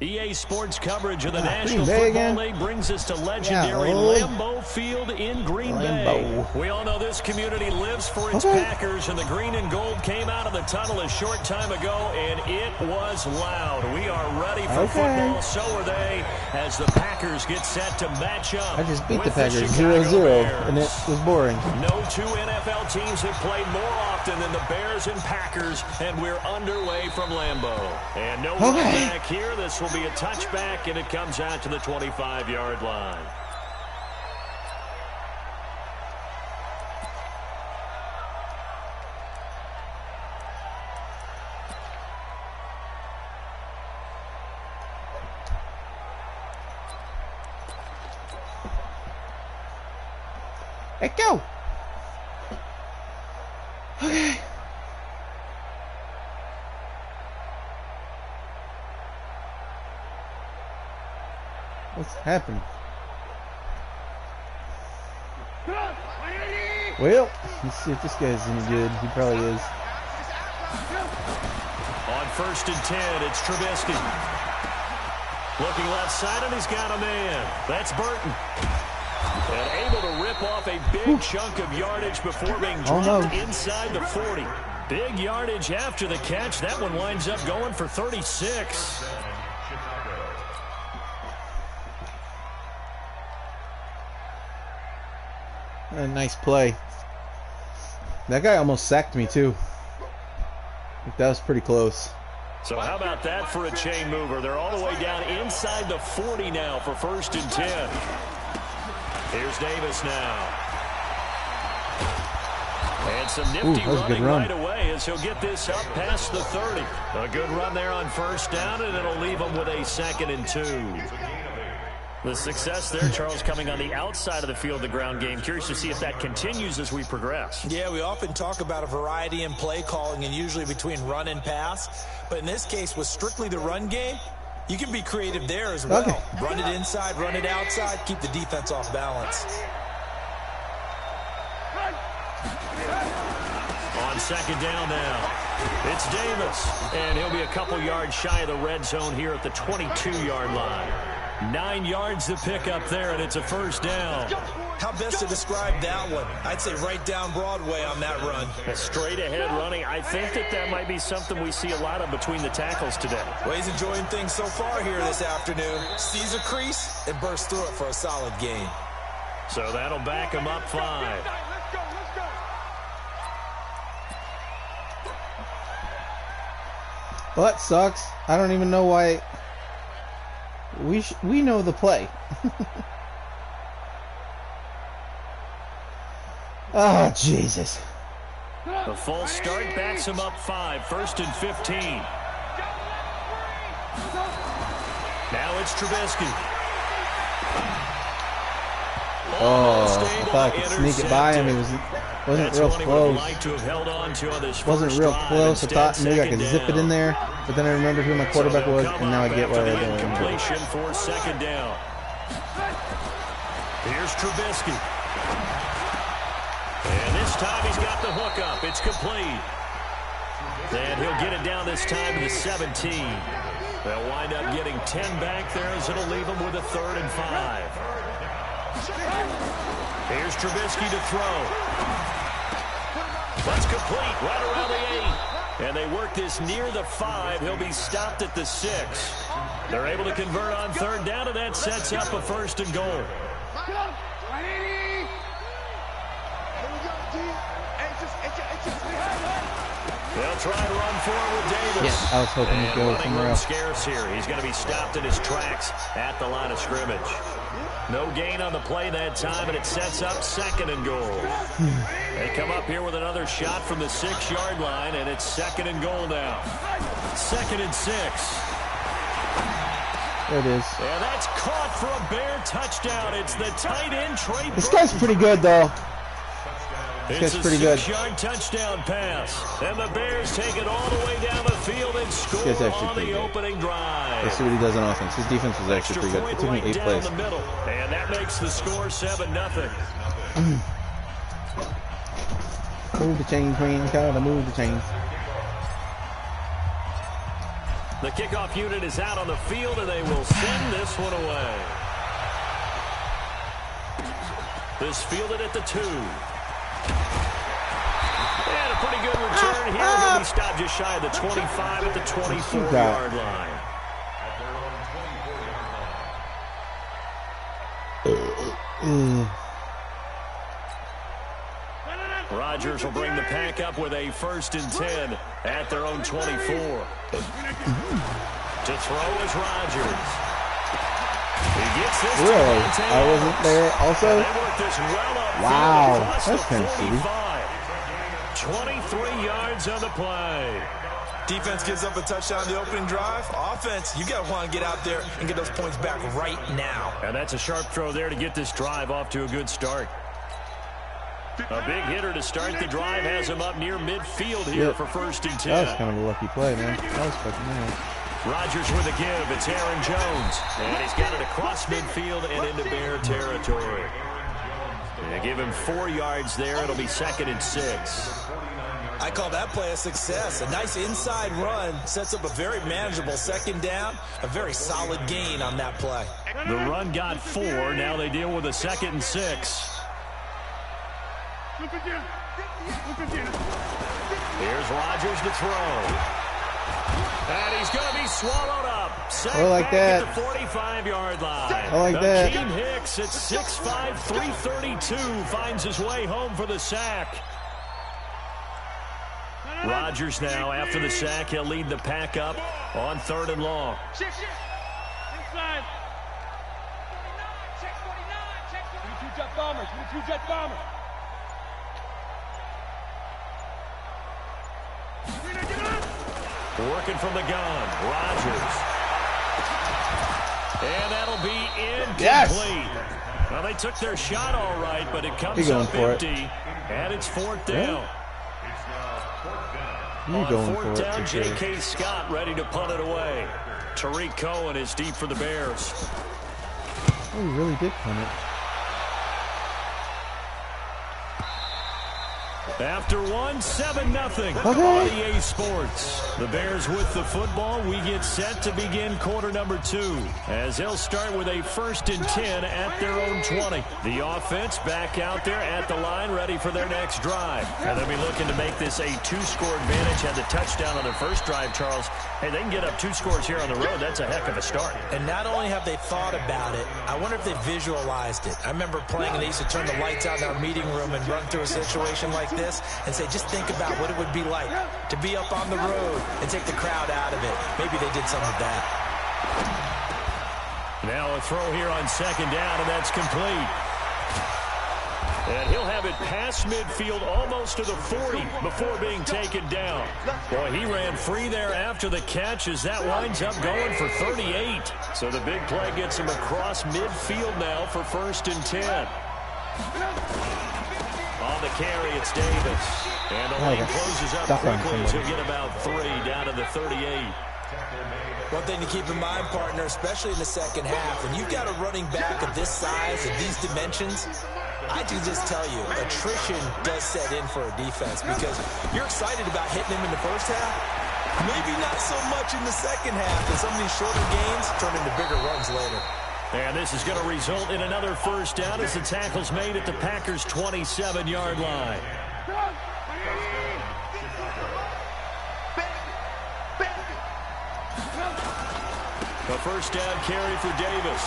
EA Sports coverage of the National Football League brings us to legendary Lambeau Field in Green Bay. We all know this community lives for its Packers, and the green and gold came out of the tunnel a short time ago, and it was loud. We are ready for football, so are they, as the Packers get set to match up. I just beat the Packers 0-0, and it was boring. No two NFL teams have played more often than the Bears and Packers, and we're underway from Lambeau. And no run back here. This will be a touchback, and it comes out to the 25-yard line. Hey, go! Okay. What's happening? Well, let's see if this guy's any good. He probably is. On 1st and 10, it's Trubisky. Looking left side, and he's got a man. That's Burton. And able to rip off a big chunk of yardage before being dropped inside the 40. Big yardage after the catch. That one winds up going for 36. A nice play. That guy almost sacked me too. That was pretty close. So how about that for a chain mover? They're all the way down inside the 40 now for 1st and 10. Here's Davis now. And some nifty running right away as he'll get this up past the 30. A good run there on 1st down, and it'll leave him with a 2nd and 2. The success there, Charles, coming on the outside of the field, the ground game. Curious to see if that continues as we progress. Yeah, we often talk about a variety in play calling and usually between run and pass. But in this case, with strictly the run game, you can be creative there as well. Run it inside, run it outside, keep the defense off balance. On 2nd down now, it's Davis. And he'll be a couple yards shy of the red zone here at the 22-yard line. 9 yards to pick up there, and it's a 1st down. How best to describe that one? I'd say right down Broadway on that run. Straight ahead running. I think that might be something we see a lot of between the tackles today. Well, he's enjoying things so far here this afternoon. Sees a crease and bursts through it for a solid gain. So that'll back him up 5. Well, that sucks. I don't even know why. We know the play. Oh, Jesus. The false start backs him up 5. 1st and 15. Now it's Trubisky. Oh, I thought I could sneak it by him. It wasn't real close. Wasn't real close. I thought maybe I could zip it in there, but then I remembered who my quarterback was, and now I get why I don't remember. Completion for 2nd down. Here's Trubisky. And this time he's got the hook up. It's complete. And he'll get it down this time to the 17. They'll wind up getting 10 back there as it'll leave them with a 3rd and 5. Here's Trubisky to throw. That's complete right around the 8. And they work this near the 5. He'll be stopped at the 6. They're able to convert on 3rd down, and that sets up a 1st and goal. They'll try to run forward with Davis. Yeah, I was hoping to go somewhere else. Scarce here. He's going to be stopped in his tracks at the line of scrimmage. No gain on the play that time, and it sets up 2nd and goal. They come up here with another shot from the 6-yard line, and it's 2nd and goal now. 2nd and 6. There it is. And that's caught for a Bear touchdown. It's the tight end, Trey. This guy's pretty good, though. It's a 6-yard touchdown pass. And the Bears take it all the way down the field and score on the opening drive. Let's see what he does on offense. His defense was actually pretty good. It took me 8 plays. And that makes the score 7-0. Move the chain, queen. Gotta move the chains. The kickoff unit is out on the field, and they will send this one away. This fielded at the 2. And a pretty good return here. He'll be stopped just shy of the 25 at the 24-yard line. Rodgers will bring the pack up with a 1st and 10 at their own 24. To throw is Rodgers. He gets this. Really? I wasn't there also? They work this well up. Wow. That's kind of shitty. 23 yards on the play. Defense gives up a touchdown the opening drive. Offense, you got to want to get out there and get those points back right now. And that's a sharp throw there to get this drive off to a good start. A big hitter to start the drive has him up near midfield here for 1st and 10. That was kind of a lucky play, man. That was fucking nice. Rodgers with a give. It's Aaron Jones. And he's got it across midfield and into Bear territory. They give him 4 yards there. It'll be 2nd and 6. I call that play a success. A nice inside run sets up a very manageable 2nd down. A very solid gain on that play. The run got 4. Now they deal with a 2nd and 6. Here's Rodgers to throw. And he's going to be swallowed up. I like that. At the 45-yard line. I like that. Akeem Hicks at 6'5", 332 finds his way home for the sack. Rodgers now, after the sack, he'll lead the pack up on 3rd and long. Inside. Check 49. Check 49. 22 jet bombers. 22 jet bombers. Working from the gun, Rodgers. And that'll be incomplete. Yes. Well, they took their shot all right, but it comes up empty. And it's 4th down. On 4th down, J.K. Scott ready to punt it away. Tariq Cohen is deep for the Bears. Oh, he really did punt it. After 1, 7-0 on EA Sports. The Bears with the football. We get set to begin quarter number 2 as they'll start with a 1st and 10 at their own 20. The offense back out there at the line ready for their next drive. And they'll be looking to make this a 2-score advantage. Had the touchdown on their first drive, Charles. Hey, they can get up 2 scores here on the road. That's a heck of a start. And not only have they thought about it, I wonder if they visualized it. I remember playing and they used to turn the lights out in our meeting room and run through a situation like this and say, just think about what it would be like to be up on the road and take the crowd out of it. Maybe they did some of that. Now a throw here on 2nd down, and that's complete. And he'll have it past midfield almost to the 40 before being taken down. Boy, he ran free there after the catch as that winds up going for 38. So the big play gets him across midfield now for 1st and 10. On the carry, it's Davis. And the lane closes up quickly as he'll get about 3 down to the 38. One thing to keep in mind, partner, especially in the second half, when you've got a running back of this size and these dimensions, I can just tell you, attrition does set in for a defense because you're excited about hitting him in the first half. Maybe not so much in the second half, and some of these shorter gains turn into bigger runs later. And this is going to result in another 1st down as the tackle's made at the Packers' 27-yard line. A 1st down carry for Davis.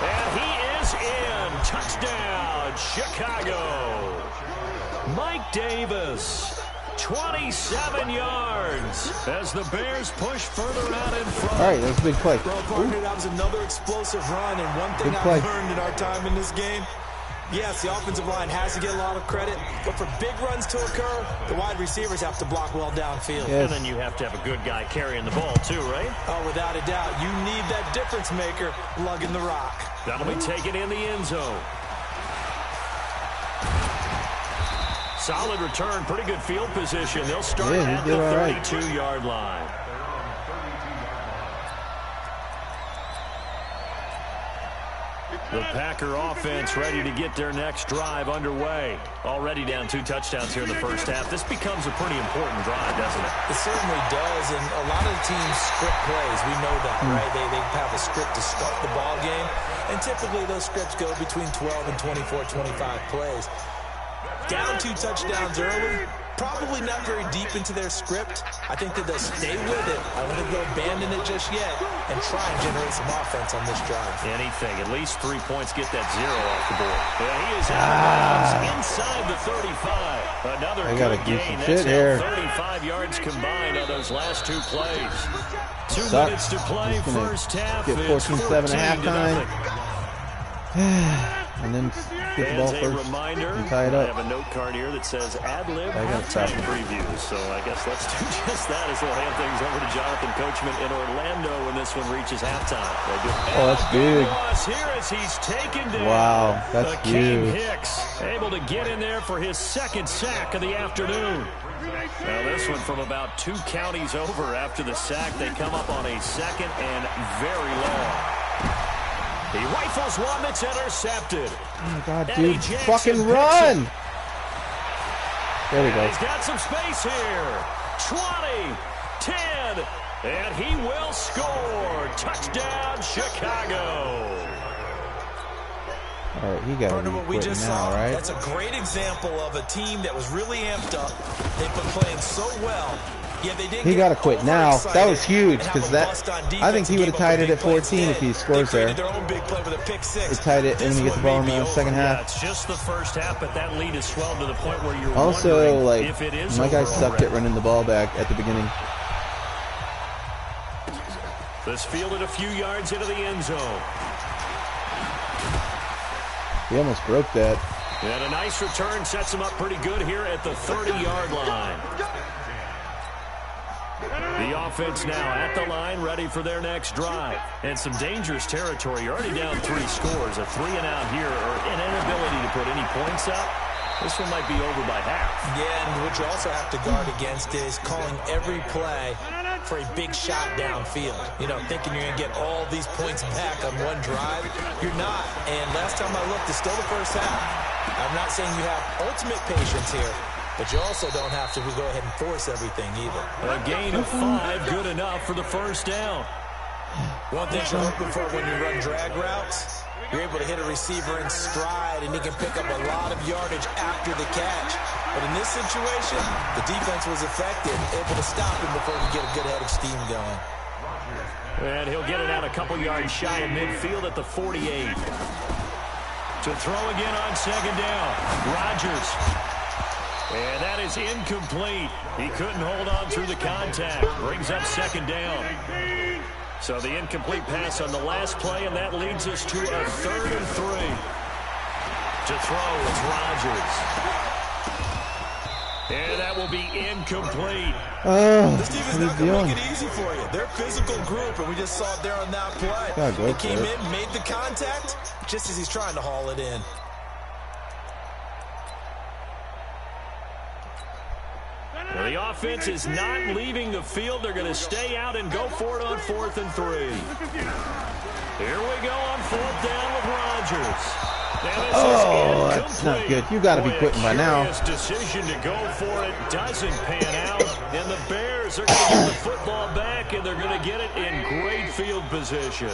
And he is in. Touchdown, Chicago. Mike Davis, 27 yards as the Bears push further out in front. All right, that was a big play. Well, partner, that was another explosive run, and one thing I've learned in our time in this game, yes, the offensive line has to get a lot of credit, but for big runs to occur, the wide receivers have to block well downfield. Yes. And then you have to have a good guy carrying the ball too, right? Oh, without a doubt. You need that difference maker lugging the rock. That'll be taken in the end zone. Solid return, pretty good field position. They'll start at the 32-yard line. The Packer offense ready to get their next drive underway. Already down 2 touchdowns here in the first half. This becomes a pretty important drive, doesn't it? It certainly does, and a lot of the teams script plays. We know that, right? They have a script to start the ball game, and typically those scripts go between 12 and 24, 25 plays. Down 2 touchdowns early, probably not very deep into their script. I think that they'll stay with it. I don't think they'll abandon it just yet and try and generate some offense on this drive. Anything. At least 3 points, get that 0 off the board. Yeah, he is out of bounds inside the 35. Another good gain. That's now 35 yards combined on those last 2 plays. 2 minutes to play first half. Get 14-7 at halftime. And then get the ball first and tie it up. I have a note card here that says ad-lib halftime previews. So I guess let's do just that as we'll hand things over to Jonathan Coachman in Orlando when this one reaches halftime. Oh, that's big. Here as he's taken down. Wow, that's huge. Hicks able to get in there for his 2nd sack of the afternoon. Now this one from about 2 counties over after the sack. They come up on a 2nd and very long. He rifles one that's intercepted. Oh, my God, dude. Fucking run. There we go. He's got some space here. 20, 10, and he will score. Touchdown, Chicago. All right, he got to be quitting now, right? That's a great example of a team that was really amped up. They've been playing so well. Yeah, he got to quit now. That was huge because I think he would have tied it at 14 if he scores there. They tied it and we get the ball in the second half. It's just the first half, but that lead is swelled to the point where you're also, like, if it is my guy sucked at running the ball back at the beginning. This fielded a few yards into the end zone. He almost broke that. And a nice return sets him up pretty good here at the 30-yard line. The offense now at the line, ready for their next drive. And some dangerous territory. You're already down 3 scores. A 3-and-out here, or an inability to put any points up. This one might be over by half. Yeah, and what you also have to guard against is calling every play for a big shot downfield. You know, thinking you're going to get all these points back on one drive. You're not. And last time I looked, it's still the first half. I'm not saying you have ultimate patience here, but you also don't have to go ahead and force everything either. A gain of 5, good enough for the first down. One thing you're looking for when you run drag routes, you're able to hit a receiver in stride, and he can pick up a lot of yardage after the catch. But in this situation, the defense was effective, able to stop him before he get a good head of steam going. And he'll get it out a couple yards shy of midfield at the 48. To throw again on 2nd down. Rodgers. And that is incomplete. He couldn't hold on through the contact. Brings up 2nd down. So the incomplete pass on the last play, and that leads us to a 3rd and 3. To throw is Rodgers. And that will be incomplete. This defense is not going to make it easy for you. They're a physical group, and we just saw it there on that play. He came in, made the contact, just as he's trying to haul it in. Well, the offense is not leaving the field. They're going to stay out and go for it on 4th and 3. Here we go on 4th down with Rodgers. Oh, that's not good. You got to be quitting by now. Decision to go for it doesn't pan out, and the Bears are going to get the football back, and they're going to get it in great field position.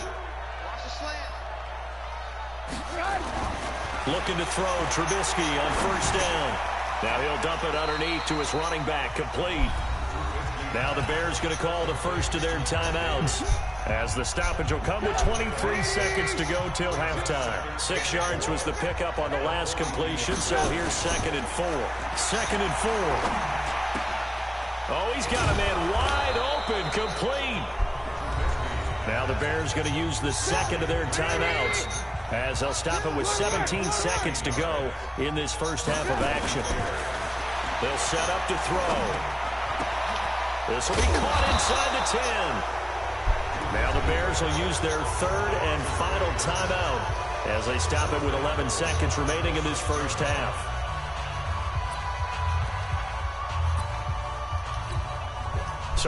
Looking to throw Trubisky on 1st down. Now he'll dump it underneath to his running back, complete. Now the Bears going to call the first of their timeouts, as the stoppage will come with 23 seconds to go till halftime. 6 yards was the pickup on the last completion, so here's 2nd and 4. 2nd and 4. Oh, he's got a man wide open, complete. Now the Bears going to use the 2nd of their timeouts, as they'll stop it with 17 seconds to go in this first half of action. They'll set up to throw. This will be caught inside the 10. Now the Bears will use their 3rd and final timeout as they stop it with 11 seconds remaining in this first half.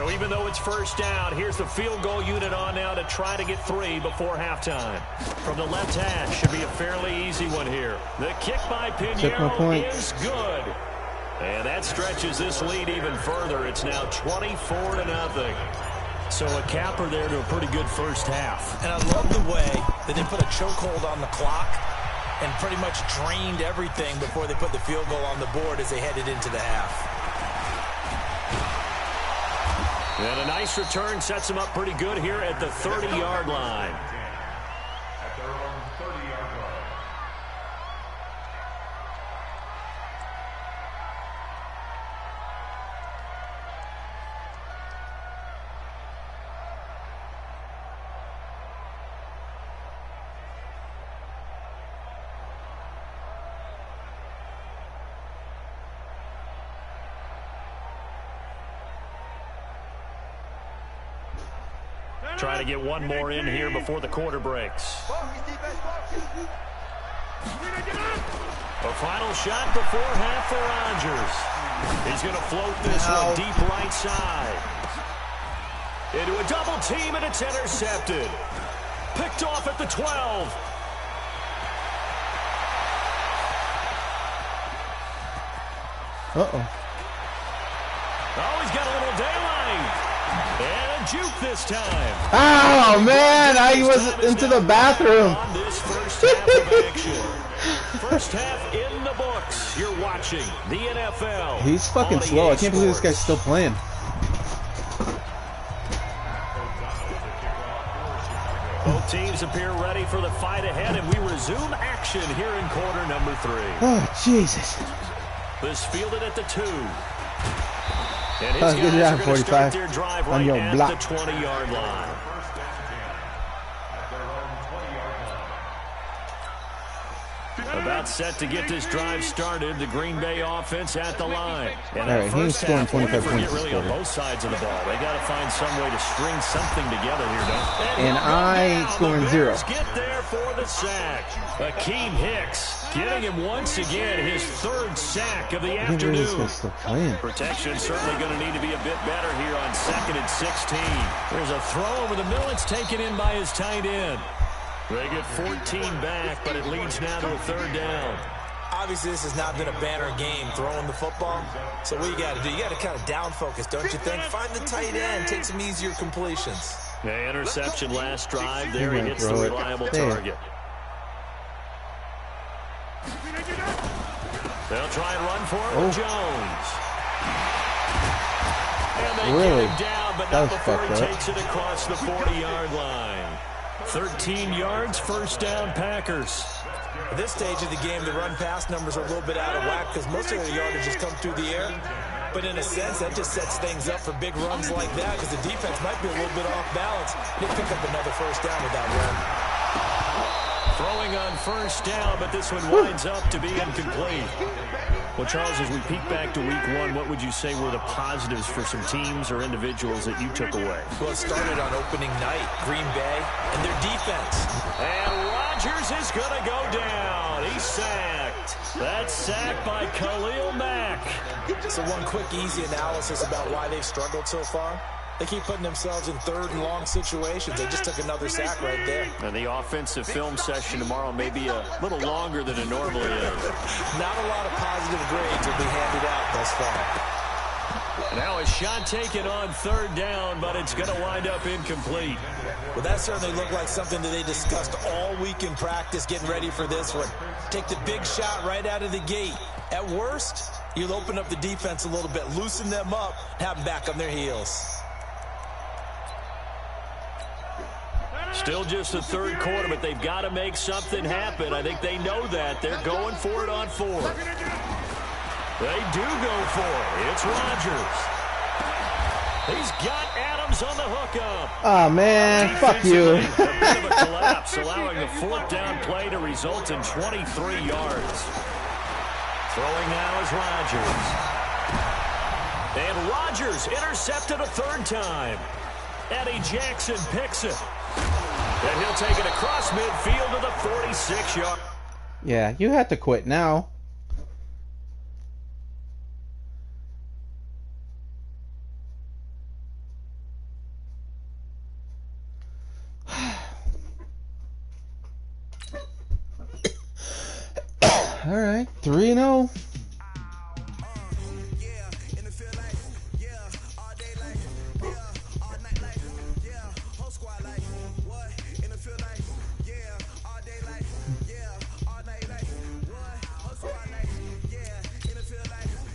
So even though it's first down, here's the field goal unit on now to try to get 3 before halftime. From the left hash, should be a fairly easy one here. The kick by Pinheiro is good. And that stretches this lead even further. It's now 24-0. So a capper there to a pretty good first half. And I love the way that they put a chokehold on the clock and pretty much drained everything before they put the field goal on the board as they headed into the half. And a nice return sets them up pretty good here at the 30-yard line. At their own 30-yard line. Try to get one more in here before the quarter breaks. A final shot before half for Rodgers. He's going to float this one deep right side. Into a double team, and it's intercepted. Picked off at the 12. Uh-oh. Oh, he's got a little daylight. And a juke this time. Oh, man, I was into the bathroom. On this first half of action. First half in the books. You're watching the NFL. He's fucking slow. I can't believe this guy's still playing. Both teams appear ready for the fight ahead, and we resume action here in quarter number 3. Oh, Jesus. This fielded at the 2. And his Let's get it out, 45 their drive on right your at block. the 20-yard line. About set to get this drive started. The Green Bay offense at the line. And all right, he's scoring 25 points. Really on both sides of the ball. They got to find some way to string something together here, don't they? And I scoring 0. Get there for the sack. Akeem Hicks getting him once again his 3rd sack of the afternoon. This guy's still playing. Protection certainly going to need to be a bit better here on 2nd and 16. There's a throw over the middle. It's taken in by his tight end. They get 14 back, but it leads now to a 3rd down. Obviously, this has not been a banner game throwing the football. So what you got to do, you got to kind of down focus, don't you think? Find the tight end, take some easier completions. The interception last drive. There he hits the reliable target. They'll try and run for it with Jones. And they get him down, but not before he takes it across the 40-yard line. 13 yards, first down, Packers. At this stage of the game, the run-pass numbers are a little bit out of whack because most of their yardage just come through the air. But in a sense, that just sets things up for big runs like that because the defense might be a little bit off balance. They pick up another first down with that run. Throwing on first down, but this one winds up to be incomplete. Well, Charles, as we peek back to week 1, what would you say were the positives for some teams or individuals that you took away? Well, it started on opening night, Green Bay, and their defense. And Rodgers is going to go down. He's sacked. That's sacked by Khalil Mack. So one quick, easy analysis about why they've struggled so far. They keep putting themselves in 3rd and long situations. They just took another sack right there. And the offensive film session tomorrow may be a little longer than it normally is. Not a lot of positive grades will be handed out thus far. Now a shot taken on 3rd down, but it's going to wind up incomplete. Well, that certainly looked like something that they discussed all week in practice, getting ready for this one. Take the big shot right out of the gate. At worst, you'll open up the defense a little bit, loosen them up, have them back on their heels. Still just the 3rd quarter, but they've got to make something happen. I think they know that. They're going for it on 4th. They do go for it. It's Rodgers. He's got Adams on the hookup. Oh, man. Fuck you. A bit of a collapse, allowing the 4th down play to result in 23 yards. Throwing now is Rodgers. And Rodgers intercepted a 3rd time. Eddie Jackson picks it. And he'll take it across midfield to the 46-yard. Yeah, you have to quit now. All right, 3-0.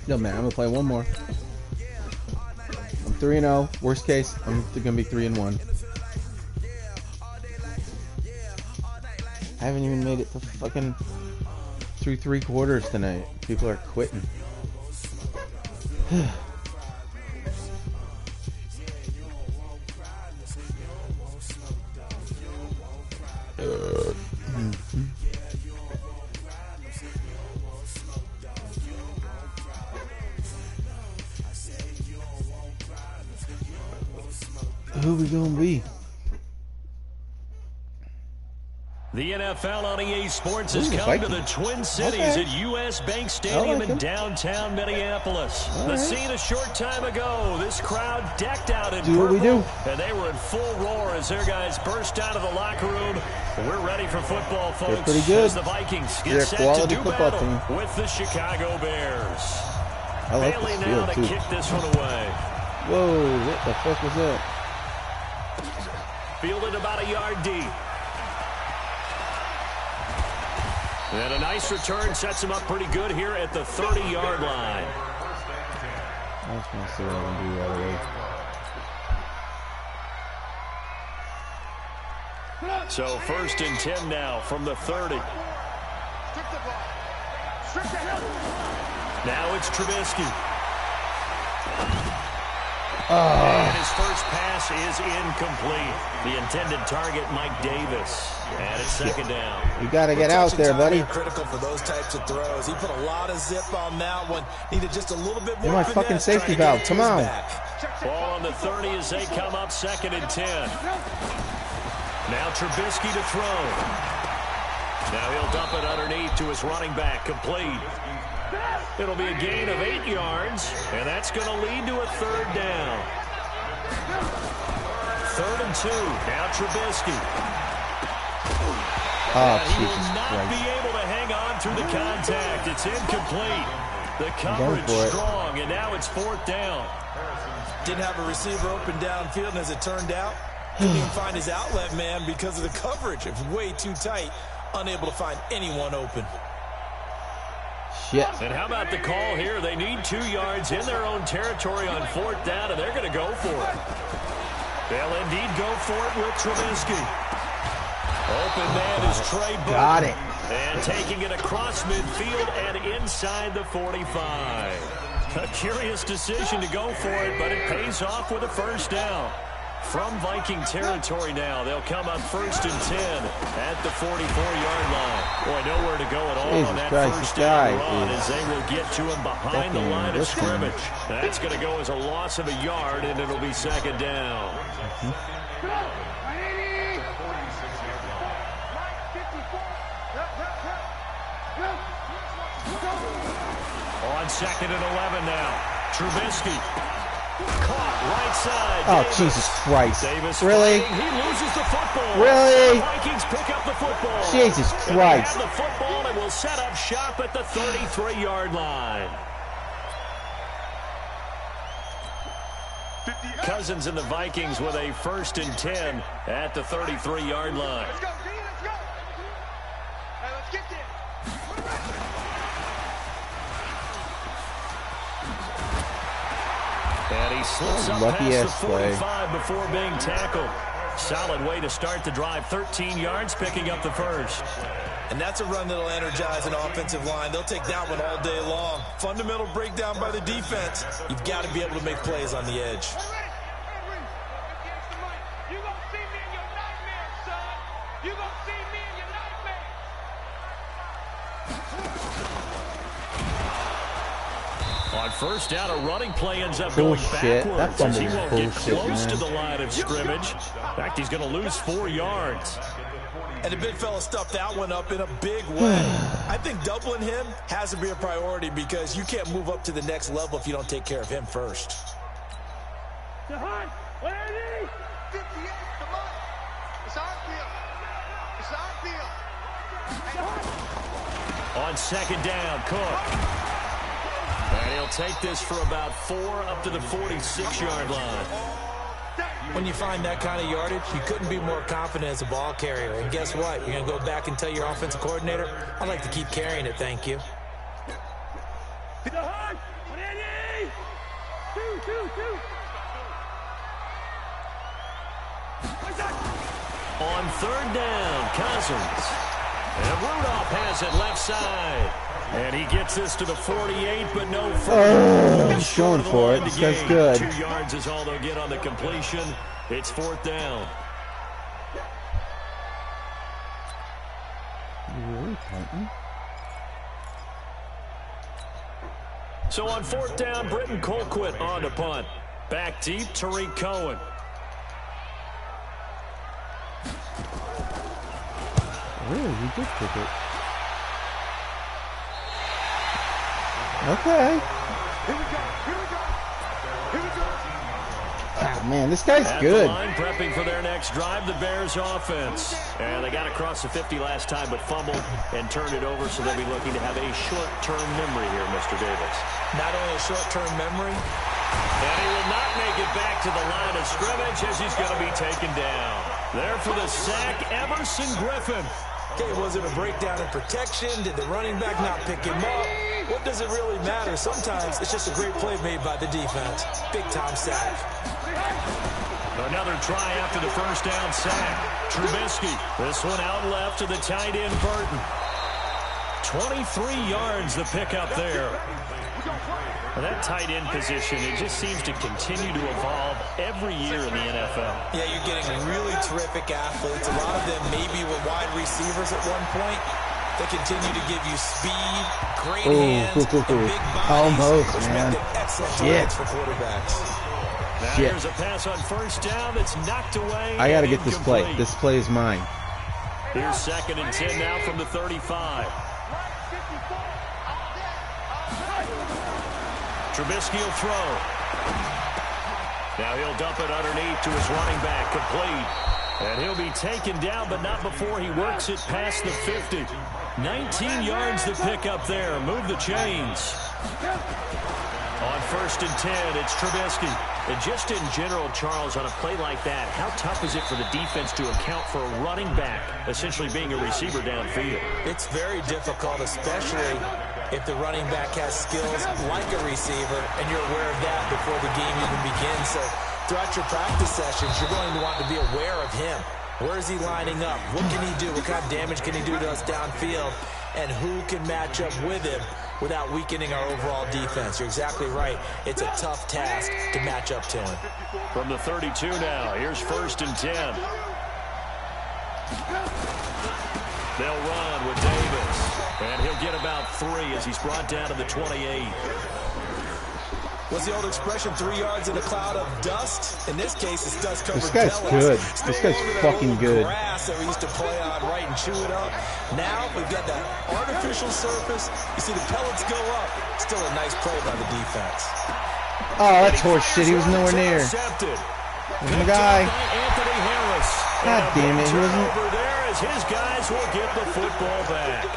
No, man, I'm gonna play one more. I'm 3-0. Worst case, I'm gonna be 3-1. I haven't even made it to fucking through 3 quarters tonight. People are quitting. Who we gonna be? The NFL on EA Sports has come to the Twin Cities at U.S. Bank Stadium in downtown Minneapolis. The scene a short time ago. This crowd decked out in purple, and they were in full roar as their guys burst out of the locker room. We're ready for football, folks. They're pretty good. As the Vikings get set to do battle with the Chicago Bears. I like Bailey this now field, to too. kick this one away. Whoa, what the fuck was that? Fielded about a yard deep. And a nice return sets him up pretty good here at the 30-yard line. I was going to see what I can do right away. So 1st and 10 now from the 30. Now it's Trubisky. And his first pass is incomplete. The intended target, Mike Davis. And it's 2nd down. You got to get out there, buddy. Critical for those types of throws. He put a lot of zip on that one. Needed just a little bit more. You're my fucking safety valve. Come on. Ball on the 30 as they come up 2nd and 10. Now Trubisky to throw. Now he'll dump it underneath to his running back. Complete. It'll be a gain of 8 yards, and that's going to lead to a 3rd down. 3rd and 2. Now Trubisky. Oh, he will Jesus not Christ. be able to hang on through the contact. It's incomplete. The coverage strong, and now it's 4th down. Didn't have a receiver open downfield, and as it turned out, couldn't even find his outlet man because of the coverage. It was way too tight, unable to find anyone open. Shit. And how about the call here? They need 2 yards in their own territory on 4th down, and they're going to go for it. They'll indeed go for it with Trubisky. Open man is Trey Burton. Got it. And taking it across midfield and inside the 45. A curious decision to go for it, but it pays off with a 1st down. From Viking territory now, they'll come up 1st and 10 at the 44-yard line. Boy, nowhere to go at all on that first down run as they will get to him behind the line of scrimmage. That's going to go as a loss of a yard, and it'll be 2nd down. On 2nd and 11 now, Trubisky. Caught right side. Oh, Davis. Jesus Christ. Davis Really? fighting. He loses the football. Really? The Vikings pick up the football. Jesus And Christ. they have the football and will set up shop at the 33-yard line. Cousins and the Vikings with a 1st and 10 at the 33-yard line. Let's go, D, let's go. Hey, let's get there. And he slips up past the 45 before being tackled. Solid way to start the drive. 13 yards, picking up the 1st. And that's a run that'll energize an offensive line. They'll take that one all day long. Fundamental breakdown by the defense. You've got to be able to make plays on the edge. You gonna see me in your nightmares, son. You gonna see me in your nightmares. On 1st down, a running play ends up going backwards as he won't get close to the line of scrimmage. In fact, he's going to lose 4 yards. And the big fella stuffed that one up in a big way. I think doubling him has to be a priority because you can't move up to the next level if you don't take care of him first. Jahan, where are you? 58, come on. It's our field. It's our field. On second down, Cook. And he'll take this for about 4 up to the 46-yard line. When you find that kind of yardage, you couldn't be more confident as a ball carrier. And guess what? You're going to go back and tell your offensive coordinator, I'd like to keep carrying it, thank you. On third down, Cousins. And Rudolph has it left side. And he gets this to the 48, but no further. He's going for it. This guy's good. 2 yards is all they'll get on the completion. It's fourth down. Really tighten. So on fourth down, Britton Colquitt on to punt. Back deep, Tariq Cohen. Really, he did kick it. Okay. Oh, man, this guy's good. At the line, prepping for their next drive, the Bears offense. And they got across the 50 last time, but fumbled and turned it over, so they'll be looking to have a short-term memory here, Mr. Davis. Not only a short-term memory. And he will not make it back to the line of scrimmage as he's going to be taken down. There for the sack, Emerson Griffin. Okay, was it a breakdown in protection? Did the running back not pick him up? What does it really matter? Sometimes it's just a great play made by the defense. Big-time sack. Another try after the first down sack. Trubisky. This one out left to the tight end, Burton. 23 yards the pickup there. Well, that tight end position, it just seems to continue to evolve every year in the NFL. Yeah, you're getting really terrific athletes. A lot of them maybe were wide receivers at one point. They continue to give you speed, great hands, and big bodies, almost, which man. make them excellent targets for quarterbacks. Now here's a pass on first down that's knocked away. I got to get this play. This play is mine. Here's second and 10 now from the 35. Trubisky will throw. Now he'll dump it underneath to his running back, complete. And he'll be taken down, but not before he works it past the 50. 19 yards the pickup there. Move the chains. On first and 10, it's Trubisky. And just in general, Charles, on a play like that, how tough is it for the defense to account for a running back essentially being a receiver downfield? It's very difficult, especially if the running back has skills like a receiver, and you're aware of that before the game even begins. So throughout your practice sessions, you're going to want to be aware of him. Where is he lining up? What can he do? What kind of damage can he do to us downfield? And who can match up with him without weakening our overall defense? You're exactly right. It's a tough task to match up to him. From the 32 now, here's first and 10. They'll run with Davis. And he'll get about 3 as he's brought down to the 28. What's the old expression, 3 yards in a cloud of dust? In this case, it's dust-covered This guy's good. This guy's fucking good. Grass that we used to play on, right, and chew it up. Now we've got that artificial surface. You see the pellets go up. Still a nice play by the defense. Oh, that's horse shit. He was nowhere near. There's my guy. Anthony Harris. God damn it. He wasn't. Over there as his guys will get the football back.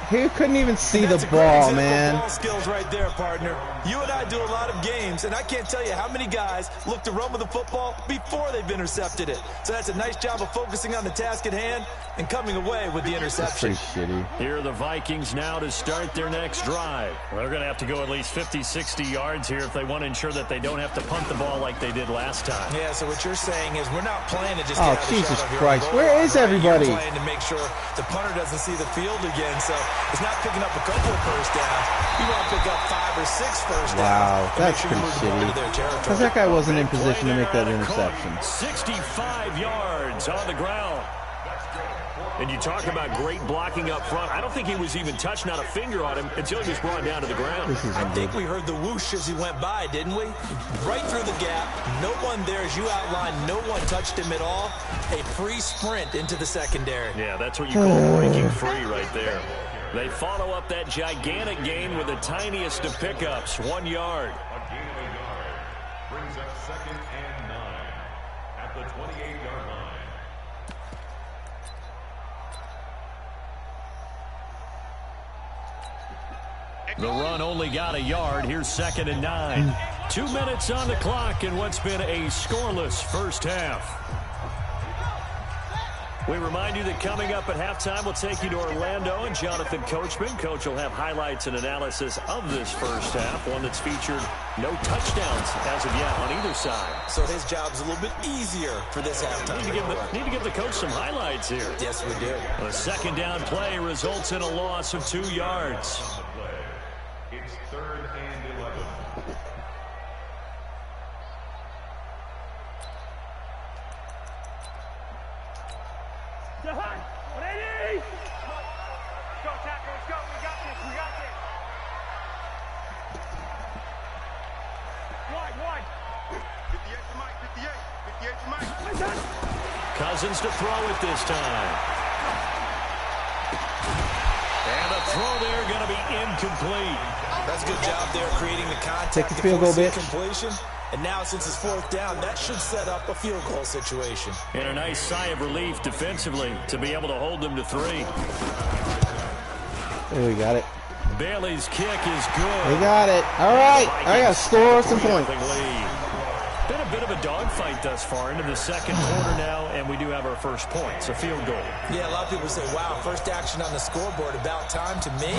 He couldn't even see the ball, man. Ball skills right there, partner. You and I do a lot of games, and I can't tell you how many guys look to run with the football before they've intercepted it. So that's a nice job of focusing on the task at hand and coming away with the interception. That's pretty shitty. Here are the Vikings now to start their next drive. Well, they're going to have to go at least 50, 60 yards here if they want to ensure that they don't have to punt the ball like they did last time. Yeah, so what you're saying is we're not playing to just Oh, get out Jesus of the shot of Christ. your Where is everybody? You're playing to make sure the punter doesn't see the field again. So it's not picking up a couple of first downs. You want to pick up 5 or 6 first downs. Wow, that's pretty shitty. Because that guy wasn't in position to make that interception. 65 yards on the ground. And you talk about great blocking up front. I don't think he was even touched, not a finger on him, until he was brought down to the ground. I think we heard the whoosh as he went by, didn't we? Right through the gap. No one there, as you outlined, no one touched him at all. A free sprint into the secondary. Yeah, that's what you call breaking free right there. They follow up that gigantic gain with the tiniest of pickups, 1 yard. A gain of a yard brings up second and 9 at the 28-yard line. The run only got a yard. Here's 2nd and 9. 2 minutes on the clock in what's been a scoreless first half. We remind you that coming up at halftime, we'll take you to Orlando and Jonathan Coachman. Coach will have highlights and analysis of this first half, one that's featured no touchdowns as of yet on either side. So his job's a little bit easier for this halftime. Need to give the coach some highlights here. Yes, we do. A 2nd down play results in a loss of 2 yards. It's 3rd and 11. Ready? Let's go, tackle. Let's go. We got this. We got this. Wide. 58 to Mike. 58 to Mike. Cousins to throw it this time. And the throw there going to be incomplete. That's a good job there creating the contact. Take the field goal, bitch. Completion. And now, since it's 4th down, that should set up a field goal situation. And a nice sigh of relief defensively to be able to hold them to 3. There, we got it. Bailey's kick is good. We got it. All right. I got to score some points. Been a bit of a dogfight thus far into the 2nd quarter now, and we do have our first points, a field goal. Yeah, a lot of people say, wow, first action on the scoreboard, about time. To me,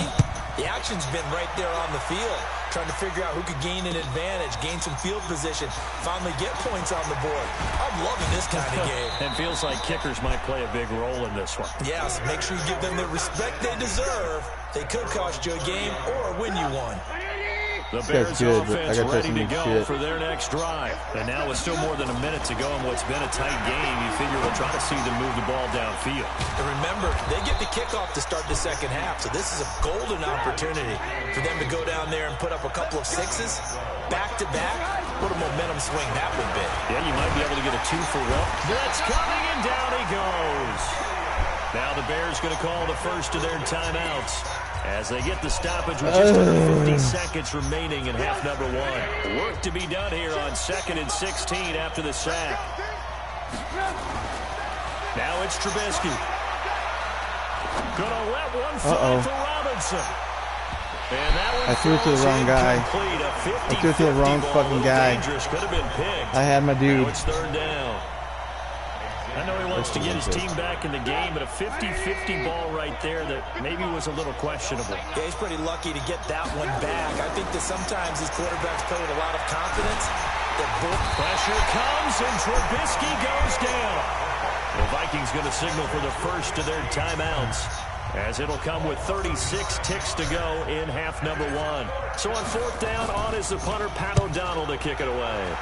the action's been right there on the field, trying to figure out who could gain an advantage, gain some field position, finally get points on the board. I'm loving this kind of game. It feels like kickers might play a big role in this one. Yes, make sure you give them the respect they deserve. They could cost you a game or win you one. The Bears offense ready to go for their next drive. And now with still more than a minute to go in what's been a tight game, you figure we'll try to see them move the ball downfield. And remember, they get the kickoff to start the 2nd half, so this is a golden opportunity for them to go down there and put up a couple of 6s back-to-back. What a momentum swing that would be. Yeah, you might be able to get a 2 for 1. Blitz coming, and down he goes. Now the Bears going to call the first of their timeouts as they get the stoppage with just under 50 seconds remaining in half number 1. Work to be done here on 2nd and 16 after the sack. Now it's Trubisky. Gonna let one fly for Robinson. And that one I threw it to the wrong guy. I threw it to the wrong fucking guy. Could have been picked. I had my dude. Now it's 3rd down. I know he wants to get his team back in the game, but a 50-50 ball right there that maybe was a little questionable. Yeah, he's pretty lucky to get that one back. I think that sometimes these quarterbacks play with a lot of confidence. The pressure comes, and Trubisky goes down. The Vikings going to signal for the first of their timeouts, as it'll come with 36 ticks to go in half number 1. So on 4th down, on is the punter, Pat O'Donnell, to kick it away.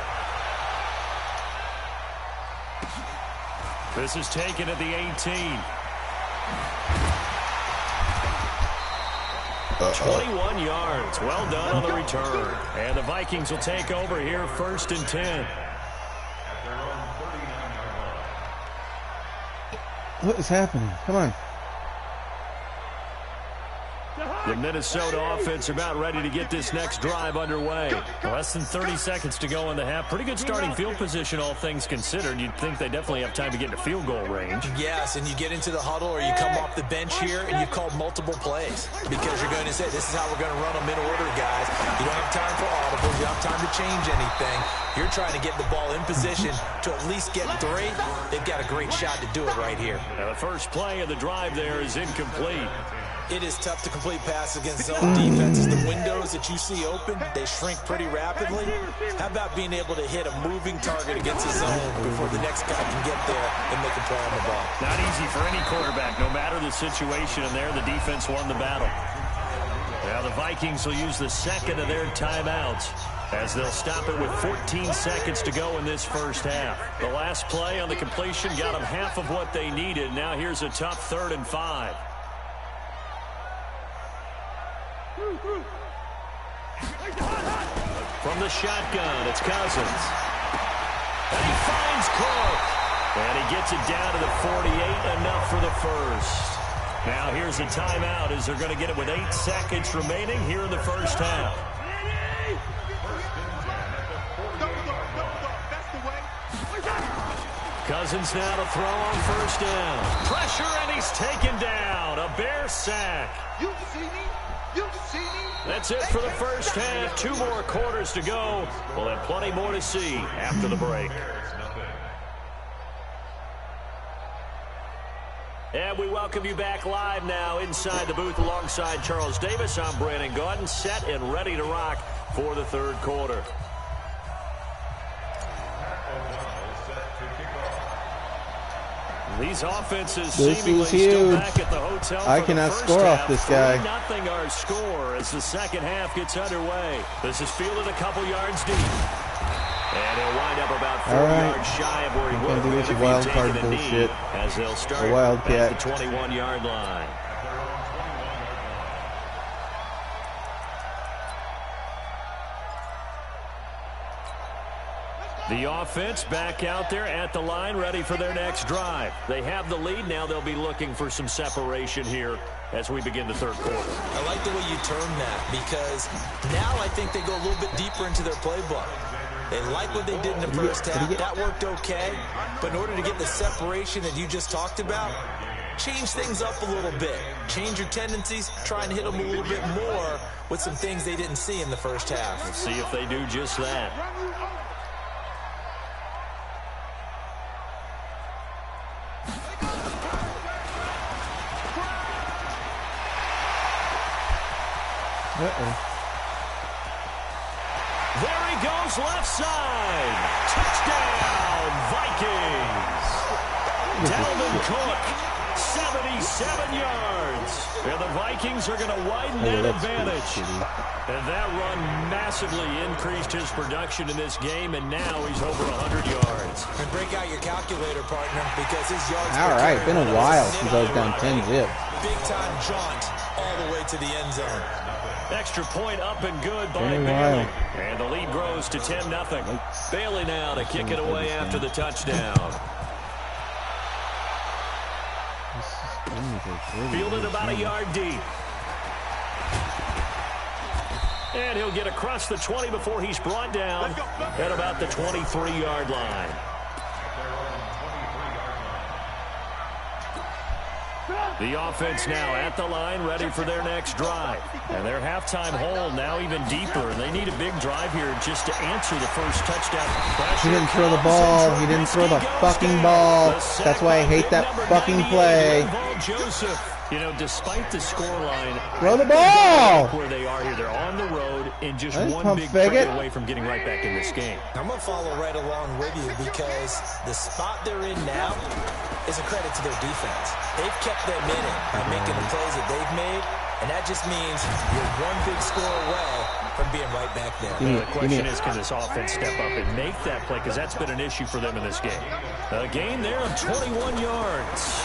This is taken at the 18. 21 yards. Well done on the return. And the Vikings will take over here 1st and 10. What is happening? Come on. The Minnesota offense about ready to get this next drive underway. Less than 30 seconds to go in the half. Pretty good starting field position, all things considered. You'd think they definitely have time to get into field goal range. Yes, and you get into the huddle or you come off the bench here and you've called multiple plays because you're going to say, this is how we're going to run them in order, guys. You don't have time for audibles. You don't have time to change anything. You're trying to get the ball in position to at least get 3. They've got a great shot to do it right here. Now the first play of the drive there is incomplete. It is tough to complete passes against zone defenses. The windows that you see open, they shrink pretty rapidly. How about being able to hit a moving target against a zone before the next guy can get there and make a play on the ball? Not easy for any quarterback, no matter the situation, and there the defense won the battle. Now the Vikings will use the 2nd of their timeouts as they'll stop it with 14 seconds to go in this first half. The last play on the completion got them half of what they needed. Now here's a tough 3rd and 5. From the shotgun, it's Cousins. And he finds Cook. And he gets it down to the 48, enough for the first. Now here's a timeout as they're going to get it with 8 seconds remaining here in the first half. Cousins now to throw on 1st down. Pressure, and he's taken down. A Bear sack. You see me? That's it for the first half. 2 more quarters to go. We'll have plenty more to see after the break. And we welcome you back live now inside the booth alongside Charles Davis. I'm Brandon Gaudin, set and ready to rock for the third quarter. These offenses seemingly still back at the hotel. I cannot score off this guy. 3-0 our score as the second half gets underway. This is fielded a couple yards deep. And he'll wind up about 4 yards shy of where he would have been if wild he'd card taken a knee, bullshit. as they'll start at the 21-yard line. The offense back out there at the line, ready for their next drive. They have the lead. Now they'll be looking for some separation here as we begin the third quarter. I like the way you term that, because now I think they go a little bit deeper into their playbook. They like what they did in the first half. That worked okay. But in order to get the separation that you just talked about, change things up a little bit. Change your tendencies. Try and hit them a little bit more with some things they didn't see in the first half. Let's see if they do just that. There he goes, left side. Touchdown, Vikings. Dalvin Cook, 77 yards. And the Vikings are going to widen that advantage. And that run massively increased his production in this game, and now he's over 100 yards. And break out your calculator, partner, because his yards... All right, been a while since I was down 10 zip. Big-time jaunt all the way to the end zone. Extra point up and good by Bailey. And the lead grows to 10-0. Bailey now to kick it away after the touchdown. Fielded about a yard deep. And he'll get across the 20 before he's brought down at about the 23-yard line. The offense now at the line, ready for their next drive. And their halftime hole now even deeper. And they need a big drive here just to answer the first touchdown. He didn't throw the ball. He didn't throw the fucking ball. That's why I hate that fucking play. Joseph. You know, despite the scoreline, throw the ball. Where they are here, they're on the road and just one big play away from getting right back in this game. I'm going to follow right along with you, because the spot they're in now is a credit to their defense. They've kept them in it by making the plays that they've made, and that just means you're one big score away from being right back there. The question is, can this offense step up and make that play, because that's been an issue for them in this game. A gain there of 21 yards.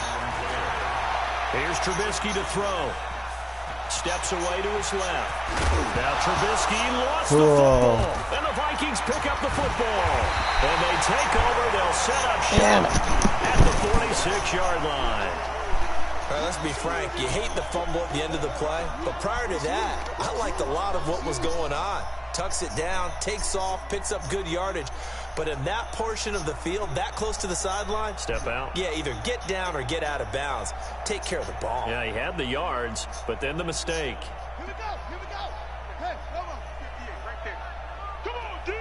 Here's Trubisky to throw. Steps away to his left. Now Trubisky lost the football. And the Vikings pick up the football. And they take over. They'll set up shop at the 46-yard line. All right, let's be frank. You hate the fumble at the end of the play. But prior to that, I liked a lot of what was going on. Tucks it down, takes off, picks up good yardage. But in that portion of the field, that close to the sideline, step out. Yeah, either get down or get out of bounds. Take care of the ball. Yeah, he had the yards, but then the mistake. Here we go. Here we go. Hey, come on. Yeah, right there. Come on, D.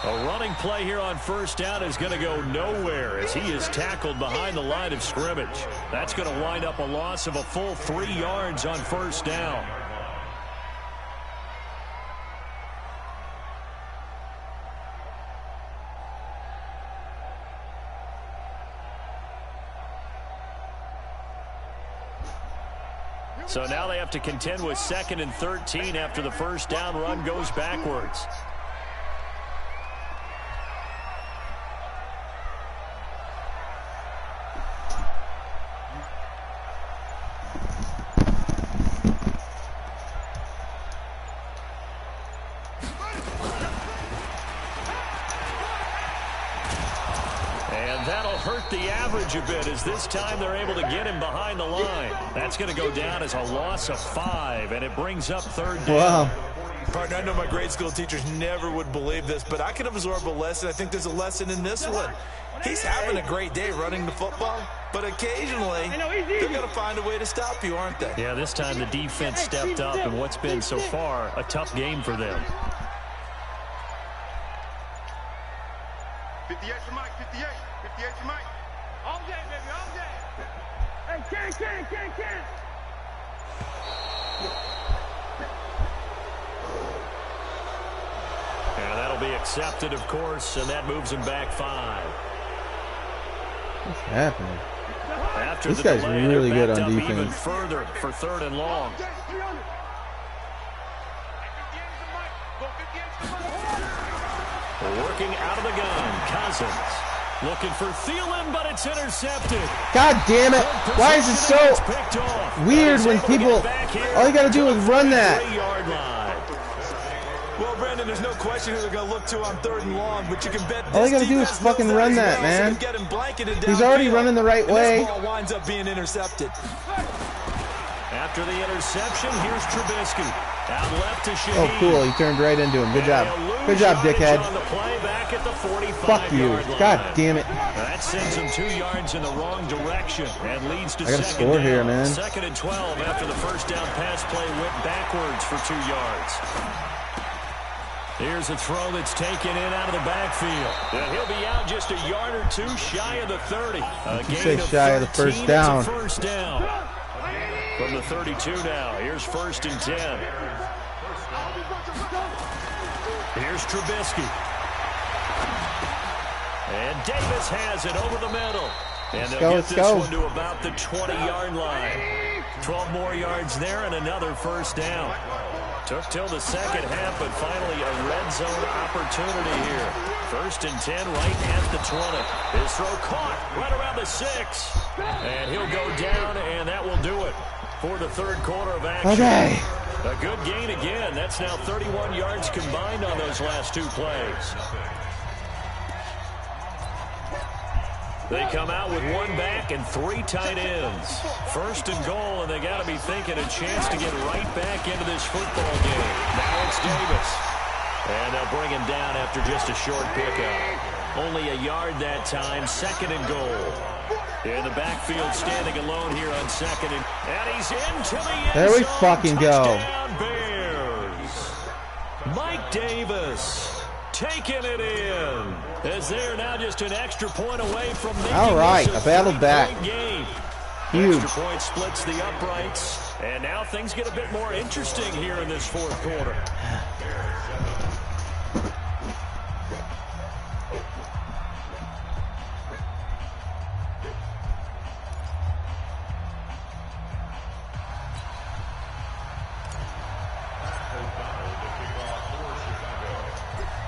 A running play here on first down is going to go nowhere as he is tackled behind the line of scrimmage. That's going to wind up a loss of a full 3 yards on first down. So now they have to contend with 2nd and 13 after the first down run goes backwards. Hurt the average a bit, as this time they're able to get him behind the line. That's going to go down as a loss of 5, and it brings up 3rd down. Wow. Partner, I know my grade school teachers never would believe this, but I can absorb a lesson. I think there's a lesson in this one. He's having a great day running the football, but occasionally they're going to find a way to stop you, aren't they? Yeah, this time the defense stepped up in what's been so far a tough game for them. 58 for Mike, 58. 58 for Mike. All day, baby, all day. Hey, Ken. And that'll be accepted, of course, and that moves him back 5. What's happening? After this guy's delay, really good on even defense. further for 3rd and long. Working out of the gun, Cousins. Looking for Thielen, but it's intercepted. God damn it. Why is it so weird when people, all you got to do is run that? Well, Brandon, there's no question who they're going to look to on 3rd and long, but you can bet all you got to do is fucking run that, man. He's already running the right way. This ball winds up being intercepted. After the interception, here's Trubisky. Out left to Shaheed. Oh, cool. He turned right into him. Good job. Good job, dickhead. Fuck you. God damn it. That sends him 2 yards in the wrong direction and leads to I gotta score down. here, man. 2nd and 12 after the first down pass play went backwards for 2 yards. Here's a throw that's taken in out of the backfield. And he'll be out just a yard or 2 shy of the 30. A You gain say of shy of the 13, first down. it's a first down. From the 32 now. Here's 1st and 10. Here's Trubisky. And Davis has it over the middle. And they'll get this one to about the 20-yard line. 12 more yards there and another first down. Took till the second half, but finally a red zone opportunity here. 1st and 10 right at the 20. His throw caught right around the 6. And he'll go down, and that will do it for the 3rd quarter of action. Okay. A good gain again. That's now 31 yards combined on those last 2 plays. They come out with 1 back and 3 tight ends. 1st and goal, and they got to be thinking a chance to get right back into this football game. Now it's Davis. And they'll bring him down after just a short pickup. Only a yard that time, 2nd and goal. In the backfield, standing alone here on 2nd and he's into the end zone. There we fucking go. Touchdown Bears. Mike Davis taking it in. As they are now just an extra point away from making all right, this a battle back. Game. Huge. Extra point splits the uprights, and now things get a bit more interesting here in this 4th quarter.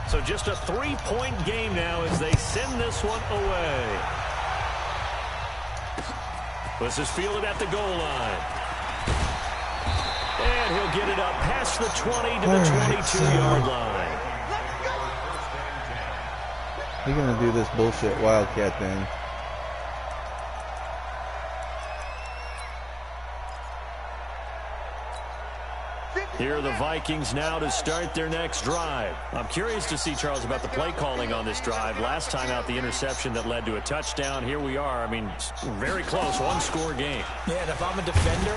So just a 3-point game now as they send this one away. This is fielded at the goal line. And he'll get it up past the 20 to the 22-yard line. You're going to do this bullshit Wildcat thing. Here are the Vikings now to start their next drive. I'm curious to see, Charles, about the play calling on this drive. Last time out, the interception that led to a touchdown. Here we are. I mean, very close, 1-score game. Yeah, and if I'm a defender,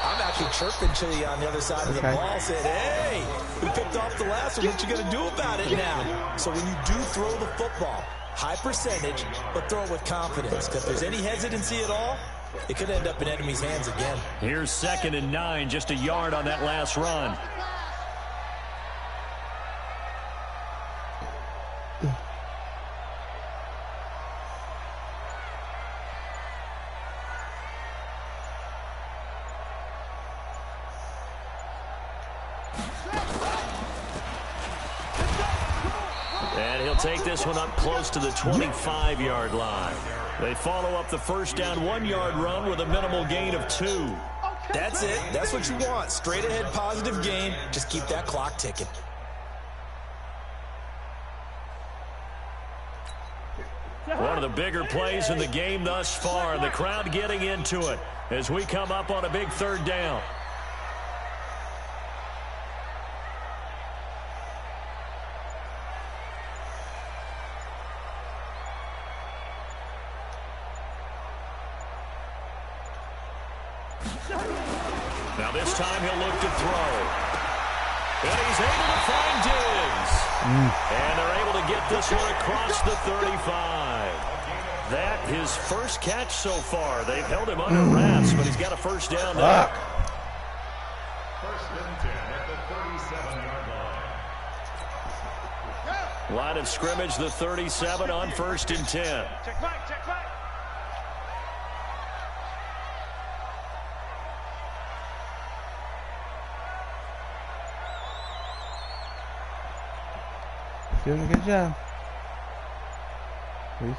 I'm actually chirping Chili on the other side of the ball, saying, hey, we picked off the last one. What you going to do about it now? So when you do throw the football, high percentage, but throw it with confidence. Because if there's any hesitancy at all, it could end up in enemy's hands again. Here's 2nd and 9, just a yard on that last run. And he'll take this one up close to the 25-yard line. They follow up the first down 1-yard run with a minimal gain of 2. That's it. That's what you want. Straight ahead positive gain. Just keep that clock ticking. One of the bigger plays in the game thus far. The crowd getting into it as we come up on a big 3rd down. Now this time he'll look to throw. And he's able to find Diggs. And they're able to get this one across the 35. That his first catch so far. They've held him under wraps, but he's got a first down now. First and 10 at the 37-yard line. Line of scrimmage, the 37 on 1st and 10. Check back, check back. Doing a good job. Please.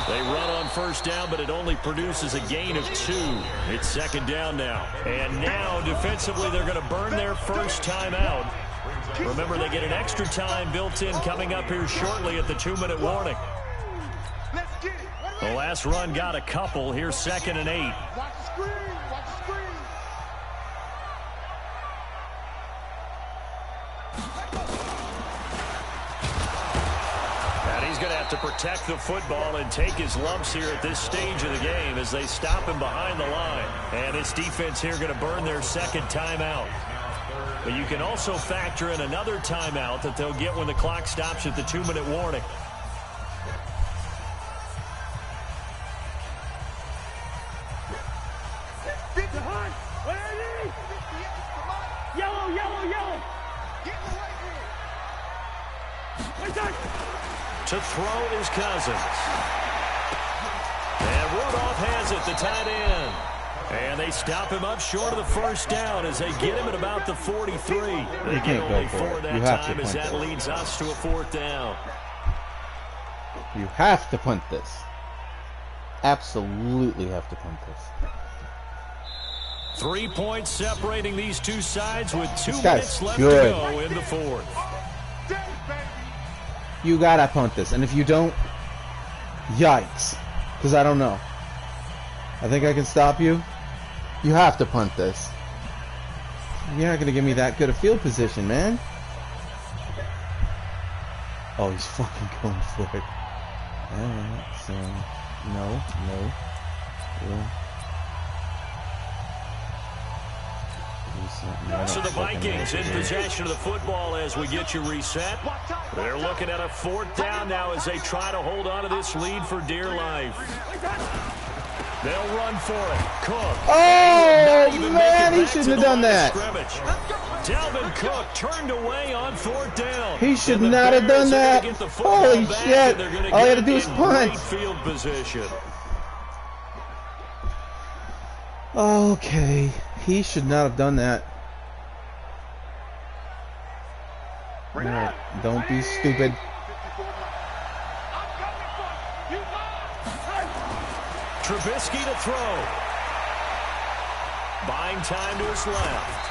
They run on first down, but it only produces a gain of 2. It's second down now. And now, defensively, they're going to burn their first timeout. Remember, they get an extra time built in coming up here shortly at the 2-minute warning. The last run got a couple. Here's 2nd and 8. Watch the screen. Watch the screen. He's going to have to protect the football and take his lumps here at this stage of the game as they stop him behind the line. And this defense here going to burn their second timeout. But you can also factor in another timeout that they'll get when the clock stops at the 2-minute warning. Yellow, yellow, yellow. To throw is Cousins. And Rudolph has it, the tight end. And they stop him up short of the first down as they get him at about the 43. They get only 4 that time as that leads us to a 4th down. You have to punt this. Absolutely have to punt this. 3 points separating these two sides with 2 minutes left to go in the 4th. You gotta punt this, and if you don't, yikes. Because I don't know. I think I can stop you. You have to punt this. You're not gonna give me that good a field position, man. Oh, he's fucking going for it. Alright, so no. So the Vikings in possession of the football as we get you reset. They're looking at a 4th down now as they try to hold on to this lead for dear life. They'll run for it. Cook. Oh, man, he shouldn't have done that. Dalvin Cook turned away on 4th down. He should not have done that. Holy shit. All he had to do was punt. Field position. Okay. He should not have done that. Right. Don't be stupid. Trubisky to throw. Buying time to his left.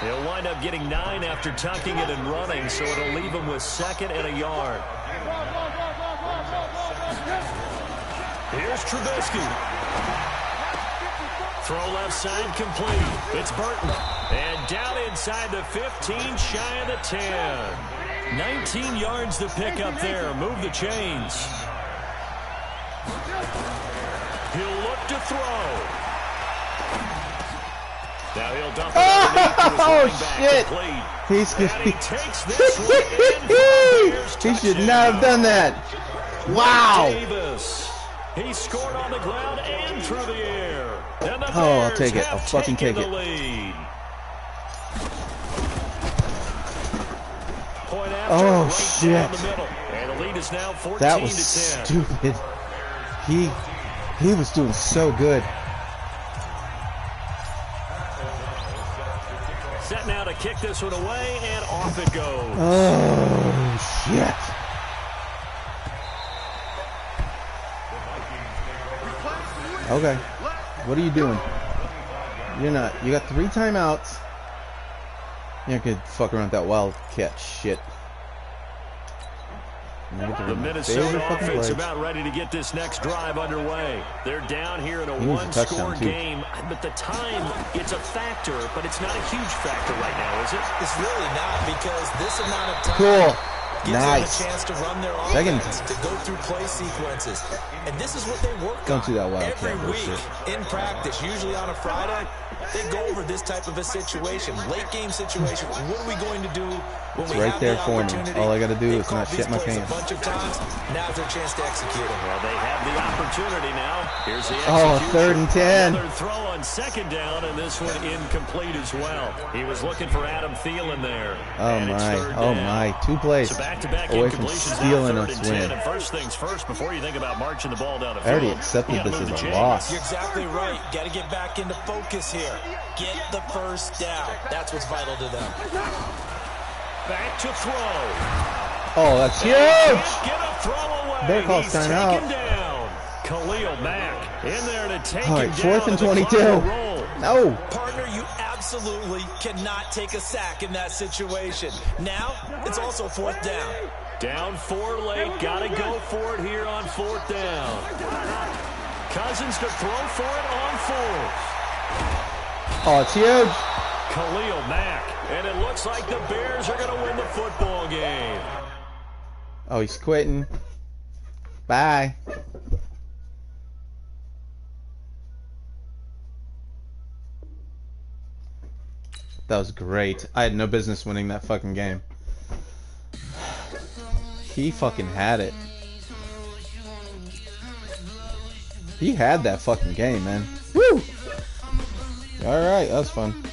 He'll wind up getting 9 after tucking it and running, so it'll leave him with 2nd and a yard. Here's Trubisky. Throw left side complete. It's Burton. And down inside the 15, shy of the 10. 19 yards to pick up there. Move the chains. He'll look to throw. Now he'll dump it underneath to his running back complete. He takes this one He should not have done that. Wow. Davis. He scored on the ground and through the air. And the I'll take it. I'll fucking take it. Oh, shit. And the lead is now 14 that was to 10. Stupid. He was doing so good. Set now to kick this one away, and off it goes. Oh, shit. Okay. What are you doing? You're not. You got 3 timeouts. You're not gonna fuck around with that wildcat shit. The Minnesota offense about ready to get this next drive underway. They're down here in a one-score game, but the time, it's a factor, but it's not a huge factor right now, is it? It's really not, because this amount of time... Cool. Nice. Them a chance to run their Second. offense, to go through play sequences. And this is what they work Don't on do that every wildcat week bullshit. in practice, usually on a Friday. They go over this type of a situation, late game situation. What are we going to do when It's we right have there the for me. opportunity? All I got to do They've is not called shit these my plays pants. a bunch of times. Now's their chance to execute them. Well, they have the opportunity now. Here's the Oh, execution. 3rd and 10. Another throw on 2nd down, and this one incomplete as well. He was looking for Adam Thielen there. Oh my. 2 plays So back-to-back away from incompletions, stealing now us 3rd and 10. win. And first things first, before you think about marching the ball down the field, I already accepted this as a loss. You're exactly right. Got to get back into focus here. Get the first down. That's what's vital to them. Back to throw. Oh, that's huge! Get a throw away. Better call He's timeout. taken down. Khalil Mack in there to take All him right, down. 4th and to the 22. clock will roll. No. Partner, you absolutely cannot take a sack in that situation. Now, it's also 4th down. Down 4 late. Got to go for it here on 4th down. Cousins to throw for it on 4th. Oh, it's huge. Khalil Mack. And it looks like the Bears are going to win the football game. Oh, he's quitting. Bye. That was great. I had no business winning that fucking game. He fucking had it. He had that fucking game, man. Woo! Alright, that was fun.